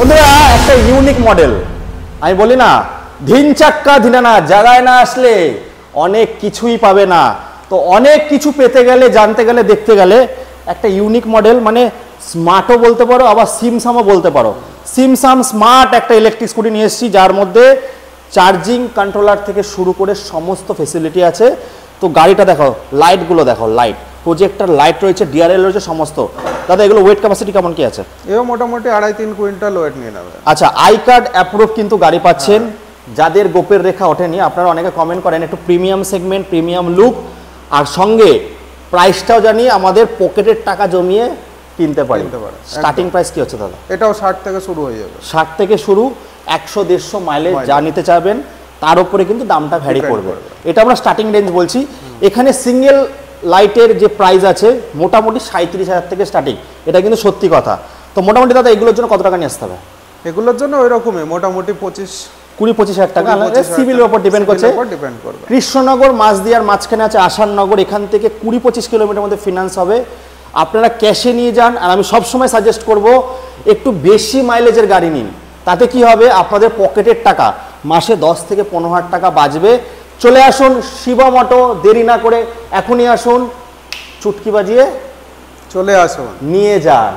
বন্ধুরা একটা unique model, আমি বলি না ধিন চাক্কা ধিনানা, জায়গায় না আসলে অনেক কিছুই পাবে না। তো অনেক কিছু পেতে গেলে, জানতে গেলে, দেখতে গেলে একটা ইউনিক মডেল, মানে স্মার্টও বলতে পারো আবার সিমসামও বলতে পারো। সিমসাম স্মার্ট একটা ইলেকট্রিক স্কুটি নিয়ে এসেছি, যার মধ্যে চার্জিং কন্ট্রোলার থেকে শুরু করে সমস্ত ফেসিলিটি আছে। তো গাড়িটা দেখো, লাইটগুলো দেখো, লাইট প্রজেক্টর লাইট রয়েছে, ডিআরএল রয়েছে সমস্ত। দাদা এগুলো ওয়েট ক্যাপাসিটি কেমন কি আছে? এও মোটামুটি 2.5-3 কুইন্টাল ওয়েট নিয়ে নেবে। আচ্ছা, আই কার্ড অ্যাপ্রুভ কিন্তু গাড়ি পাচ্ছেন। যাদের গোপের রেখা ওঠেনি, আপনারা অনেকে কমেন্ট করেন একটু প্রিমিয়াম সেগমেন্ট, প্রিমিয়াম লুক, আর সঙ্গে প্রাইসটাও জানি আমাদের পকেটের টাকা জমিয়ে কিনতে পারি। স্টার্টিং প্রাইস কি হচ্ছে দাদা? এটাও 60 থেকে শুরু হয়ে যাবে। 60 থেকে শুরু, 100-150 মাইলেজ যা নিতে চাইবেন তার উপরে কিন্তু দামটা ভ্যারি করবে। এটা আমরা স্টার্টিং রেঞ্জ বলছি। এখানে সিঙ্গেল লাইটের যে প্রাইস আছে মোটামুটি 37,000 থেকে স্টার্টিং, এটা কিন্তু সত্যি কথা। তো মোটামুটি দাদা এগুলোর জন্য কত টাকা নিয়ে আসতে হবে? এগুলোর জন্য ওই রকমই মোটামুটি 20-25,000 টাকা, সিভিলের উপর ডিপেন্ড করছে। কৃষ্ণনগর মাঝদিয়ার মাঝখানে আছে আসাননগর, এখান থেকে 20-25 কিলোমিটার মধ্যে ফিনান্স হবে। আপনারা ক্যাশে নিয়ে যান, আর আমি সবসময় সাজেস্ট করব একটু বেশি মাইলেজের গাড়ি নিন। তাতে কি হবে, আপনাদের পকেটের টাকা মাসে 10 থেকে 15,000 টাকা বাঁচবে। চলে আসুন শিবম অটো, দেরি না করে এখনই আসুন, চুটকি বাজিয়ে চলে আসুন, নিয়ে যান।